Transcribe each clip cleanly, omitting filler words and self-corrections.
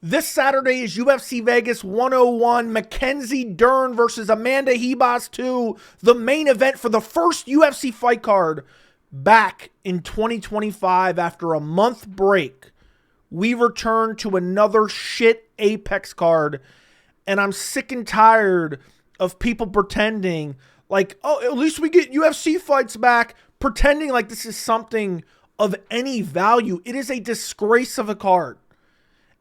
This Saturday is UFC Vegas 101, Mackenzie Dern versus Amanda Ribas 2, the main event for the first UFC fight card back in 2025. After a month break, we return to another shit Apex card, and I'm sick and tired of people pretending like, oh, at least we get UFC fights back, pretending like this is something of any value. It is a disgrace of a card.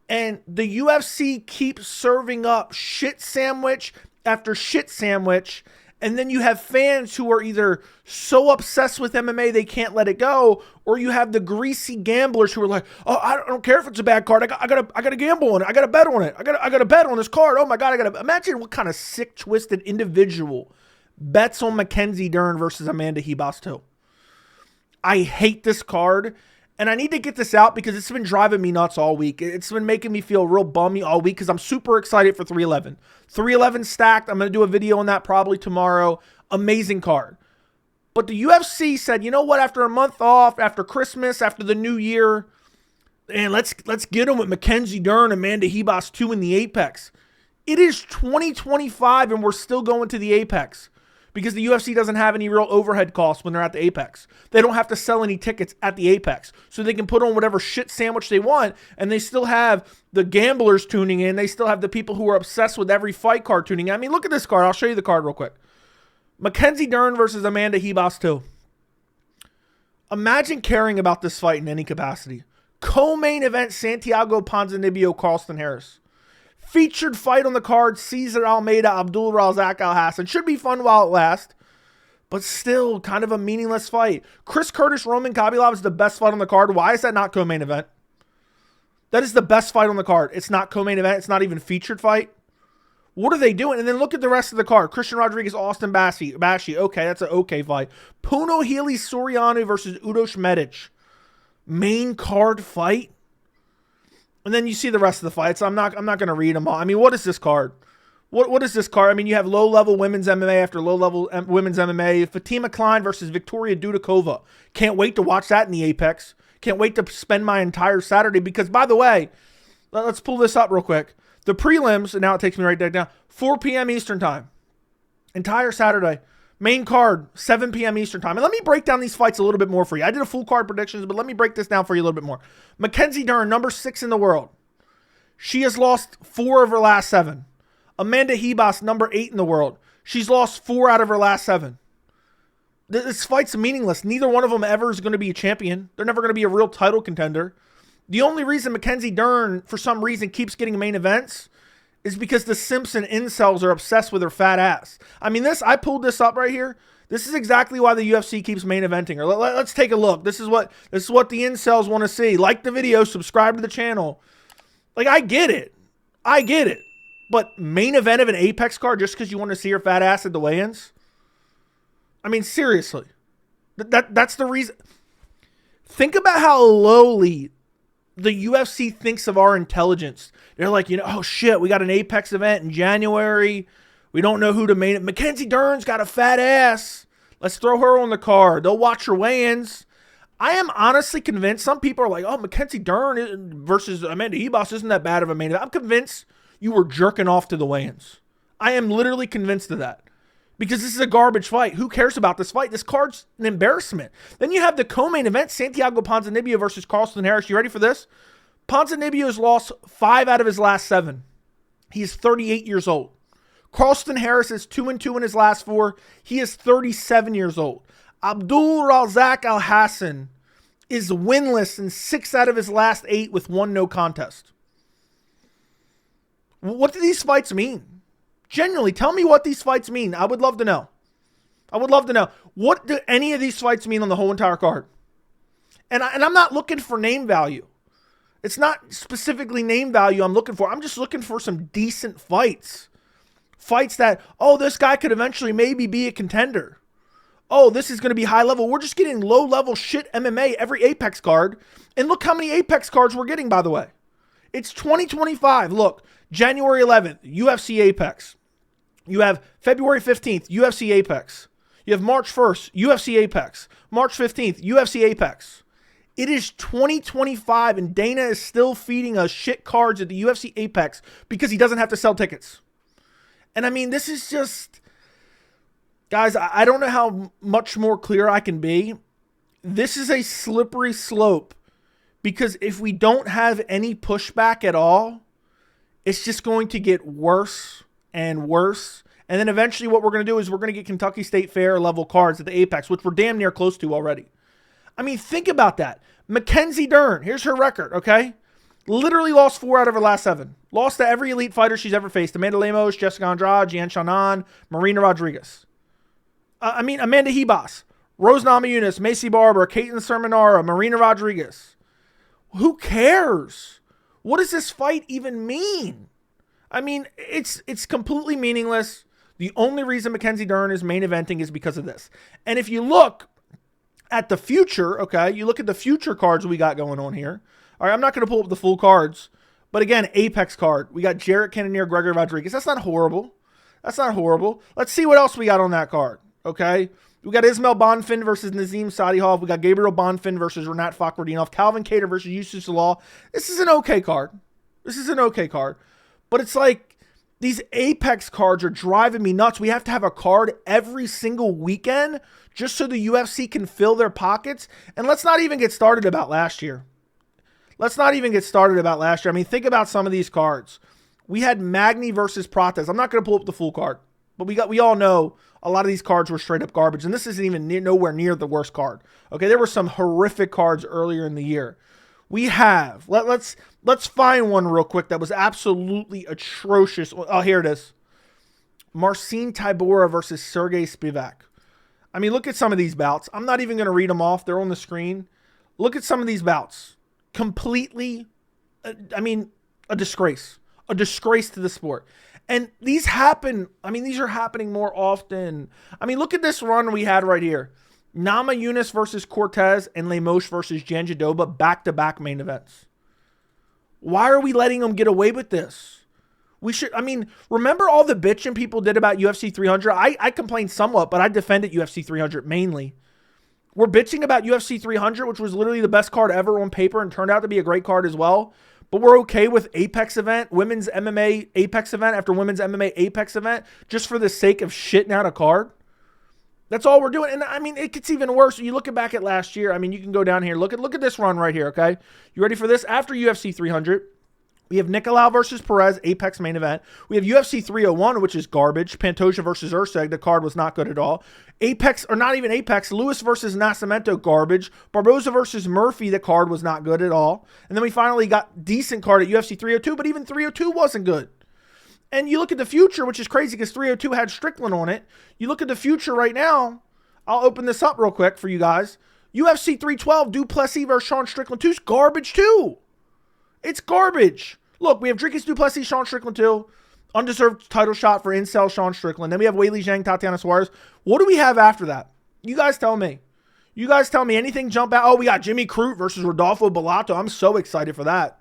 And the UFC keeps serving up shit sandwich after shit sandwich. And then you have fans who are either so obsessed with MMA they can't let it go, or you have the greasy gamblers who are like, oh, I don't care if it's a bad card. I gotta gamble on it. I gotta bet on it. I gotta bet on this card. Oh my God, I gotta imagine what kind of sick, twisted individual bets on Mackenzie Dern versus Amanda Ribas 2. I hate this card. And I need to get this out because it's been driving me nuts all week. It's been making me feel real bummy all week because I'm super excited for 311. 311 stacked. I'm going to do a video on that probably tomorrow. Amazing card. But the UFC said, you know what? After a month off, after Christmas, after the new year, and let's get them with Mackenzie Dern and Amanda Ribas 2 in the Apex. It is 2025 and we're still going to the Apex. Because the UFC doesn't have any real overhead costs when they're at the Apex. They don't have to sell any tickets at the Apex. So they can put on whatever shit sandwich they want, and they still have the gamblers tuning in. They still have the people who are obsessed with every fight card tuning in. I mean, look at this card. I'll show you the card real quick. Mackenzie Dern versus Amanda Ribas 2. Imagine caring about this fight in any capacity. Co-main event, Santiago Ponzinibbio, Carlston Harris. Featured fight on the card, Cesar Almeida, Abdul Razak Al Hassan. Should be fun while it lasts, but still kind of a meaningless fight. Chris Curtis, Roman Khabibov is the best fight on the card. Why is that not co-main event? That is the best fight on the card. It's not co-main event. It's not even featured fight. What are they doing? And then look at the rest of the card. Christian Rodriguez, Austin Bashi. Okay, that's an okay fight. Puno Healy Soriano versus Udos Medic. Main card fight. And then you see the rest of the fights. I'm not going to read them all. I mean, what is this card? What is this card? I mean, you have low-level women's MMA after low-level women's MMA. Fatima Klein versus Victoria Dudakova. Can't wait to watch that in the Apex. Can't wait to spend my entire Saturday. Because, by the way, let's pull this up real quick. The prelims, and now it takes me right there down, 4 p.m. Eastern time. Entire Saturday. Main card, 7 p.m. Eastern time. And let me break down these fights a little bit more for you. I did a full card predictions, but let me break this down for you a little bit more. Mackenzie Dern, number 6 in the world. She has lost 4 of her last 7. Amanda Ribas, number 8 in the world. She's lost 4 out of her last 7. This fight's meaningless. Neither one of them ever is going to be a champion. They're never going to be a real title contender. The only reason Mackenzie Dern, for some reason, keeps getting main events is because the Simpson incels are obsessed with her fat ass. I mean, I pulled this up right here. This is exactly why the UFC keeps main eventing her. Let's take a look. This is what the incels want to see. Like the video, subscribe to the channel. Like, I get it. But main event of an Apex card just because you want to see her fat ass at the weigh-ins? I mean, seriously. That's the reason. Think about how lowly the UFC thinks of our intelligence. They're like, oh shit, we got an Apex event in January. We don't know who to main it. Mackenzie Dern's got a fat ass. Let's throw her on the card. They'll watch her weigh-ins. I am honestly convinced. Some people are like, oh, Mackenzie Dern versus Amanda Ribas isn't that bad of a main event. I'm convinced you were jerking off to the weigh-ins. I am literally convinced of that. Because this is a garbage fight. Who cares about this fight? This card's an embarrassment. Then you have the co-main event, Santiago Ponzinibbio versus Carlston Harris. You ready for this? Ponzinibbio's lost 5 out of his last 7. He is 38 years old. Carlston Harris is 2-2 in his last 4. He is 37 years old. Abdul Razak Al Hassan is winless in 6 out of his last 8 with 1 no contest. What do these fights mean? Genuinely, tell me what these fights mean. I would love to know. What do any of these fights mean on the whole entire card? And I'm not looking for name value. It's not specifically name value I'm looking for. I'm just looking for some decent fights. Fights that, oh, this guy could eventually maybe be a contender. Oh, this is going to be high level. We're just getting low level shit MMA every Apex card. And look how many Apex cards we're getting, by the way. It's 2025. Look, January 11th, UFC Apex. You have February 15th, UFC Apex. You have March 1st, UFC Apex. March 15th, UFC Apex. It is 2025 and Dana is still feeding us shit cards at the UFC Apex because he doesn't have to sell tickets. And I mean, this is just, guys, I don't know how much more clear I can be. This is a slippery slope because if we don't have any pushback at all, it's just going to get worse and worse. And then eventually what we're going to do is we're going to get Kentucky State Fair level cards at the Apex, which we're damn near close to already. I mean, think about that. Mackenzie Dern, here's her record, okay? Literally lost 4 out of her last 7. Lost to every elite fighter she's ever faced. Amanda Lemos, Jessica Andrade, Jian Shannon, Marina Rodriguez. Amanda Ribas, Rose Namajunas, Macy Barber, Caitlin Sermonara, Marina Rodriguez. Who cares? What does this fight even mean? I mean, it's completely meaningless. The only reason Mackenzie Dern is main eventing is because of this. And if you look at the future, okay, you look at the future cards we got going on here. All right, I'm not going to pull up the full cards. But again, Apex card. We got Jarrett Cannonier, Gregory Rodriguez. That's not horrible. That's not horrible. Let's see what else we got on that card, okay? We got Ismail Bonfin versus Nazim Sadihov. We got Gabriel Bonfin versus Renat Fakhretdinov. Calvin Kattar versus Yusuf Salah. This is an okay card. This is an okay card. But it's like these Apex cards are driving me nuts. We have to have a card every single weekend just so the UFC can fill their pockets. And let's not even get started about last year. I mean, think about some of these cards. We had Magny versus Prates. I'm not going to pull up the full card, but we all know a lot of these cards were straight up garbage, and this isn't even nowhere near the worst card. Okay, there were some horrific cards earlier in the year. We have let's find one real quick that was absolutely atrocious. Oh, here it is. Marcin Tybura versus Sergey Spivak. I mean, look at some of these bouts. I'm not even going to read them off. They're on the screen. Look at some of these bouts. Completely, a disgrace. A disgrace to the sport. And these happen, these are happening more often. Look at this run we had right here. Namajunas versus Cortez and Lemos versus Jandiroba back-to-back main events. Why are we letting them get away with this? We should, remember all the bitching people did about UFC 300? I complained somewhat, but I defended UFC 300 mainly. We're bitching about UFC 300, which was literally the best card ever on paper and turned out to be a great card as well. But we're okay with Apex event, women's MMA Apex event after women's MMA Apex event, just for the sake of shitting out a card. That's all we're doing. And it gets even worse. You look back at last year. You can go down here. Look at this run right here, okay? You ready for this? After UFC 300, we have Nicolau versus Perez, Apex main event. We have UFC 301, which is garbage. Pantoja versus Urseg, the card was not good at all. Apex, or not even Apex, Lewis versus Nascimento, garbage. Barboza versus Murphy, the card was not good at all. And then we finally got decent card at UFC 302, but even 302 wasn't good. And you look at the future, which is crazy because 302 had Strickland on it. You look at the future right now. I'll open this up real quick for you guys. UFC 312, Duplessis versus Sean Strickland 2 is garbage too. It's garbage. Look, we have Dricus Duplessis, Sean Strickland 2. Undeserved title shot for Incel, Sean Strickland. Then we have Weili Zhang, Tatiana Suarez. What do we have after that? You guys tell me. Anything jump out? Oh, we got Jimmy Crute versus Rodolfo Bellato. I'm so excited for that.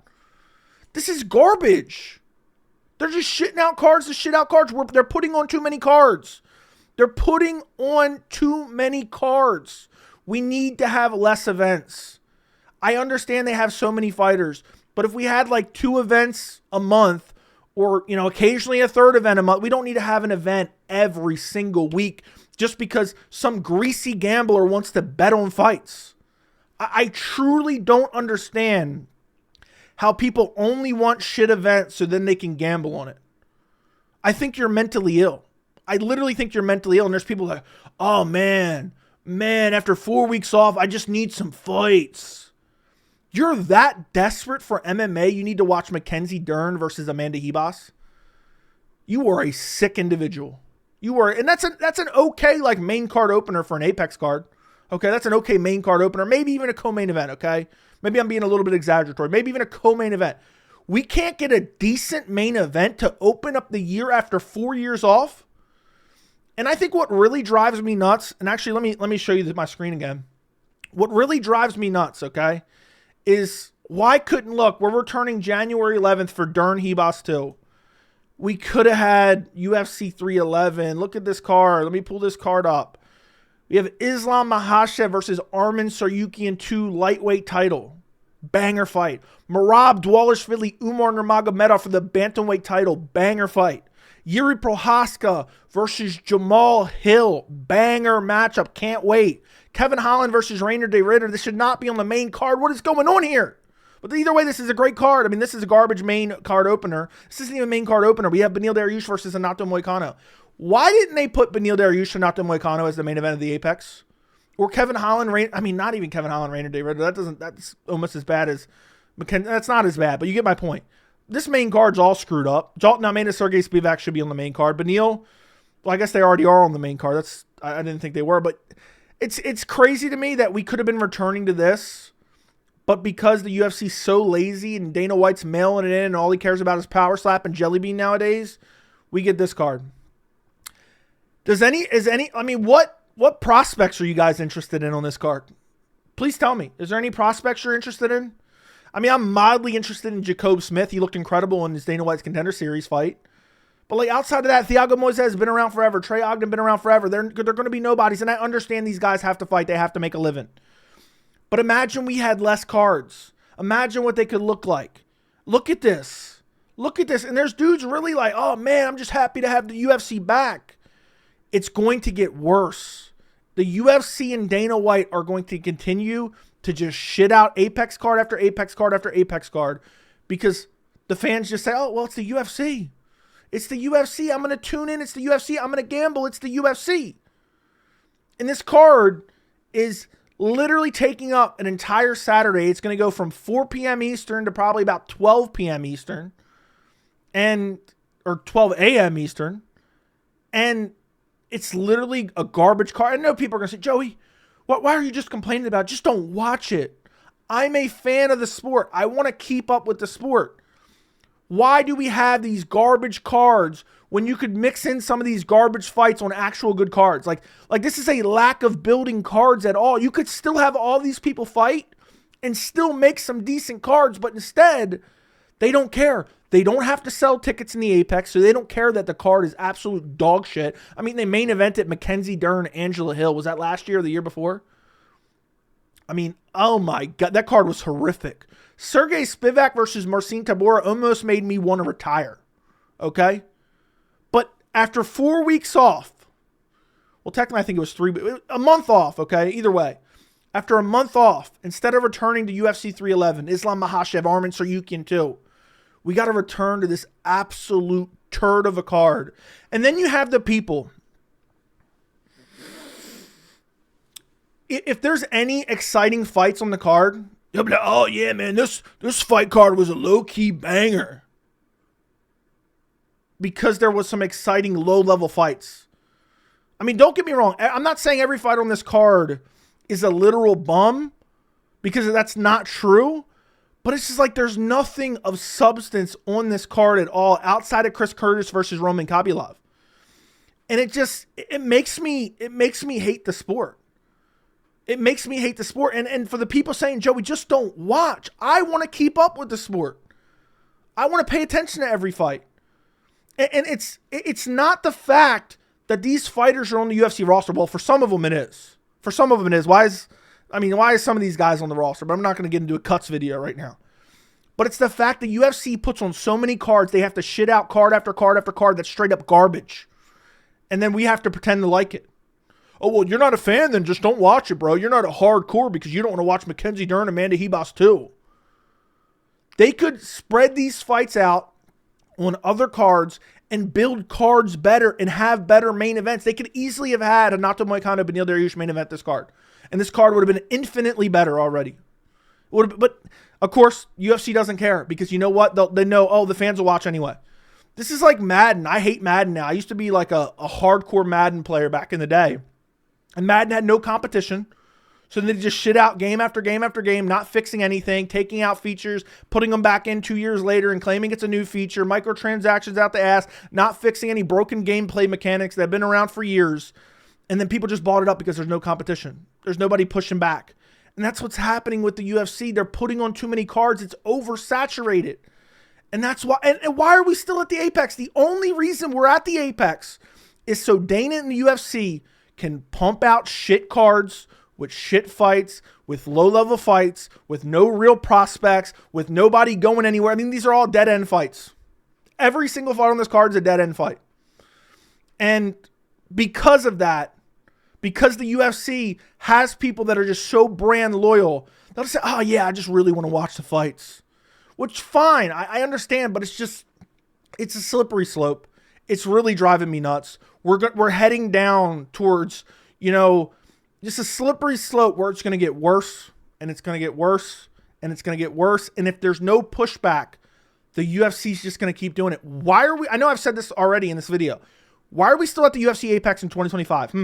This is garbage. They're just shitting out cards to shit out cards. They're putting on too many cards. We need to have less events. I understand they have so many fighters, but if we had like 2 events a month or, occasionally a 3rd event a month, we don't need to have an event every single week just because some greasy gambler wants to bet on fights. I truly don't understand how people only want shit events so then they can gamble on it. I think you're mentally ill. I literally think you're mentally ill. And there's people like, oh man, after 4 weeks off, I just need some fights. You're that desperate for MMA, you need to watch Mackenzie Dern versus Amanda Ribas. You are a sick individual. And that's an okay main card opener for an Apex card. Okay, that's an okay main card opener. Maybe even a co-main event, okay? Maybe I'm being a little bit exaggeratory. Maybe even a co-main event. We can't get a decent main event to open up the year after 4 years off. And I think what really drives me nuts, and actually let me show you my screen again. What really drives me nuts, okay, is why couldn't, look, we're returning January 11th for Dern Ribas 2. We could have had UFC 311. Look at this card. Let me pull this card up. We have Islam Makhachev versus Arman Tsarukyan 2 lightweight title. Banger fight. Merab Dvalishvili, Umar Nurmagomedov for the bantamweight title. Banger fight. Yuri Prohaska versus Jamal Hill. Banger matchup. Can't wait. Kevin Holland versus Rainer de Ritter. This should not be on the main card. What is going on here? But either way, this is a great card. I mean, this is a garbage main card opener. This isn't even a main card opener. We have Beneil Dariush versus Renato Moicano. Why didn't they put Beneil Dariush and Renato Moicano as the main event of the Apex? Or Kevin Holland, not even Kevin Holland, Rainer de Ritter. That's almost as bad as McKenzie. That's not as bad, but you get my point. This main card's all screwed up. Jalton Almeida, Sergey Spivak should be on the main card. Beneil, well, I guess they already are on the main card. I didn't think they were, but it's crazy to me that we could have been returning to this. But because the UFC's so lazy and Dana White's mailing it in and all he cares about is power slap and jelly bean nowadays, we get this card. What prospects are you guys interested in on this card? Please tell me. Is there any prospects you're interested in? I mean, I'm mildly interested in Jacob Smith. He looked incredible in his Dana White's Contender Series fight. But like outside of that, Thiago Moises has been around forever. Trey Ogden been around forever. They're going to be nobodies. And I understand these guys have to fight. They have to make a living. But imagine we had less cards. Imagine what they could look like. Look at this. Look at this. And there's dudes really like, oh man, I'm just happy to have the UFC back. It's going to get worse. The UFC and Dana White are going to continue to just shit out Apex card after Apex card after Apex card because the fans just say, oh, well, it's the UFC. It's the UFC. I'm going to tune in. It's the UFC. I'm going to gamble. It's the UFC. And this card is literally taking up an entire Saturday. It's going to go from 4 p.m. Eastern to probably about 12 p.m. Eastern or 12 a.m. Eastern. And it's literally a garbage card. I know people are going to say, Joey, why are you just complaining about it? Just don't watch it. I'm a fan of the sport. I want to keep up with the sport. Why do we have these garbage cards when you could mix in some of these garbage fights on actual good cards? Like this is a lack of building cards at all. You could still have all these people fight and still make some decent cards, but instead, they don't care. They don't have to sell tickets in the Apex, so they don't care that the card is absolute dog shit. I mean, they main evented Mackenzie Dern, Angela Hill. Was that last year or the year before? I mean, oh my God, that card was horrific. Sergey Spivak versus Marcin Tybura almost made me want to retire. Okay? But after 4 weeks off, well, technically I think it was a month off, okay? Either way. After a month off, instead of returning to UFC 311, Islam Makhachev, Arman Tsarukyan 2, we got to return to this absolute turd of a card. And then you have the people. If there's any exciting fights on the card, you'll be like, oh yeah, man, this fight card was a low-key banger. Because there was some exciting low-level fights. I mean, don't get me wrong. I'm not saying every fight on this card is a literal bum, because that's not true. But it's just like there's nothing of substance on this card at all outside of Chris Curtis versus Roman Kopylov. And it makes me hate the sport. It makes me hate the sport. And for the people saying, Joey, just don't watch. I want to keep up with the sport. I want to pay attention to every fight. And it's not the fact that these fighters are on the UFC roster. Well, for some of them it is. Why is some of these guys on the roster? But I'm not going to get into a cuts video right now. But it's the fact that UFC puts on so many cards, they have to shit out card after card after card that's straight up garbage. And then we have to pretend to like it. Oh, well, you're not a fan, then just don't watch it, bro. You're not a hardcore because you don't want to watch Mackenzie Dern and Amanda Ribas too. They could spread these fights out on other cards and build cards better and have better main events. They could easily have had a Renato Moicano Beneil Dariush main event this card. And this card would have been infinitely better already. But, of course, UFC doesn't care because you know what? They know, oh, the fans will watch anyway. This is like Madden. I hate Madden now. I used to be like a hardcore Madden player back in the day. And Madden had no competition. So they just shit out game after game after game, not fixing anything, taking out features, putting them back in 2 years later and claiming it's a new feature, microtransactions out the ass, not fixing any broken gameplay mechanics that have been around for years. And then people just bought it up because there's no competition. There's nobody pushing back. And that's what's happening with the UFC. They're putting on too many cards. It's oversaturated. And that's why. And why are we still at the Apex? The only reason we're at the Apex is so Dana and the UFC can pump out shit cards with shit fights, with low-level fights, with no real prospects, with nobody going anywhere. I mean, these are all dead-end fights. Every single fight on this card is a dead-end fight. And because of that, because the UFC has people that are just so brand loyal, they'll say, oh yeah, I just really want to watch the fights. Which, fine, I understand, but it's a slippery slope. It's really driving me nuts. We're heading down towards, just a slippery slope where it's going to get worse, and it's going to get worse, and it's going to get worse. And if there's no pushback, the UFC is just going to keep doing it. Why are we, I know I've said this already in this video, why are we still at the UFC Apex in 2025?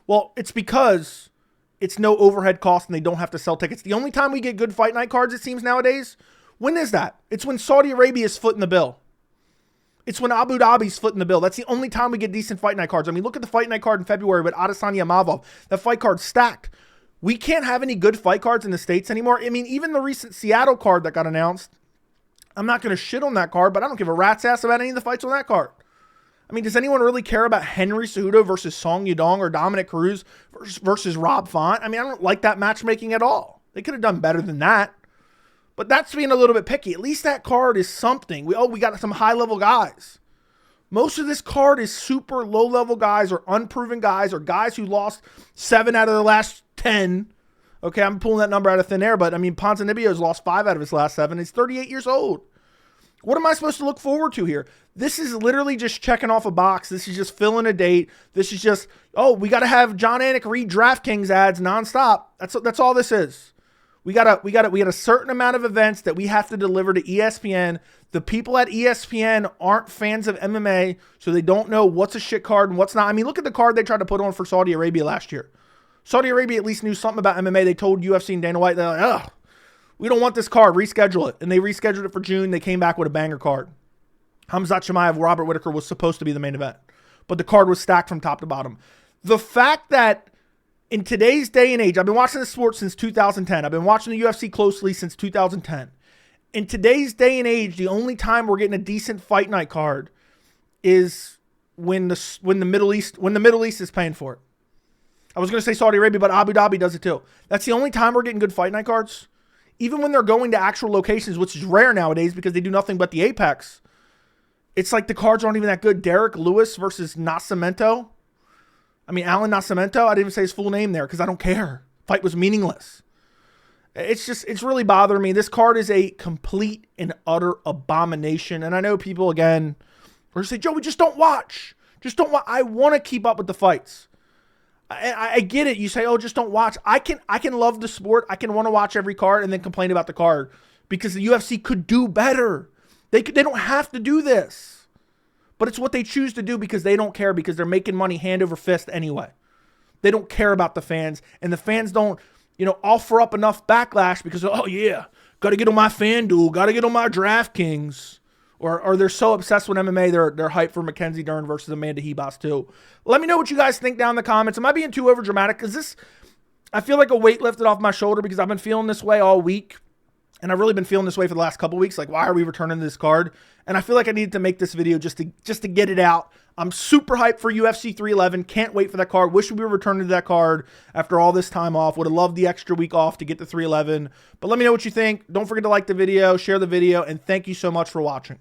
Well, it's because it's no overhead cost and they don't have to sell tickets. The only time we get good fight night cards, it seems nowadays, when is that? It's when Saudi Arabia is footing the bill. It's when Abu Dhabi's footing the bill. That's the only time we get decent fight night cards. I mean, look at the fight night card in February with Adesanya Mavov. That fight card's stacked. We can't have any good fight cards in the States anymore. I mean, even the recent Seattle card that got announced, I'm not going to shit on that card, but I don't give a rat's ass about any of the fights on that card. I mean, does anyone really care about Henry Cejudo versus Song Yadong or Dominic Cruz versus Rob Font? I mean, I don't like that matchmaking at all. They could have done better than that. But that's being a little bit picky. At least that card is something. We got some high-level guys. Most of this card is super low-level guys or unproven guys or guys who lost 7 out of the last 10. Okay, I'm pulling that number out of thin air, but I mean, Ponzinibbio's lost 5 out of his last 7. He's 38 years old. What am I supposed to look forward to here? This is literally just checking off a box. This is just filling a date. This is just, oh, we got to have John Anik read DraftKings ads nonstop. That's all this is. We got a certain amount of events that we have to deliver to ESPN. The people at ESPN aren't fans of MMA, so they don't know what's a shit card and what's not. I mean, look at the card they tried to put on for Saudi Arabia last year. Saudi Arabia at least knew something about MMA. They told UFC and Dana White, they're like, ugh, we don't want this card, reschedule it. And they rescheduled it for June. They came back with a banger card. Khamzat Chimaev, Robert Whittaker was supposed to be the main event, but the card was stacked from top to bottom. The fact that in today's day and age, I've been watching this sport since 2010. I've been watching the UFC closely since 2010. In today's day and age, the only time we're getting a decent fight night card is when the Middle East is paying for it. I was going to say Saudi Arabia, but Abu Dhabi does it too. That's the only time we're getting good fight night cards. Even when they're going to actual locations, which is rare nowadays because they do nothing but the Apex, it's like the cards aren't even that good. Derek Lewis versus Nascimento. I mean, Alan Nascimento, I didn't even say his full name there because I don't care. Fight was meaningless. It's really bothering me. This card is a complete and utter abomination. And I know people, again, are going to say, Joey, just don't watch. Just don't watch. I want to keep up with the fights. I get it. You say, oh, just don't watch. I can love the sport. I can want to watch every card and then complain about the card because the UFC could do better. They don't have to do this. But it's what they choose to do because they don't care, because they're making money hand over fist anyway. They don't care about the fans, and the fans don't, offer up enough backlash because, oh yeah, got to get on my FanDuel, got to get on my DraftKings. Or they're so obsessed with MMA, they're hyped for Mackenzie Dern versus Amanda Ribas too. Let me know what you guys think down in the comments. Am I being too overdramatic? Because I feel like a weight lifted off my shoulder because I've been feeling this way all week. And I've really been feeling this way for the last couple weeks. Like, why are we returning this card? And I feel like I needed to make this video just to get it out. I'm super hyped for UFC 311. Can't wait for that card. Wish we were returning to that card after all this time off. Would have loved the extra week off to get to 311. But let me know what you think. Don't forget to like the video, share the video, and thank you so much for watching.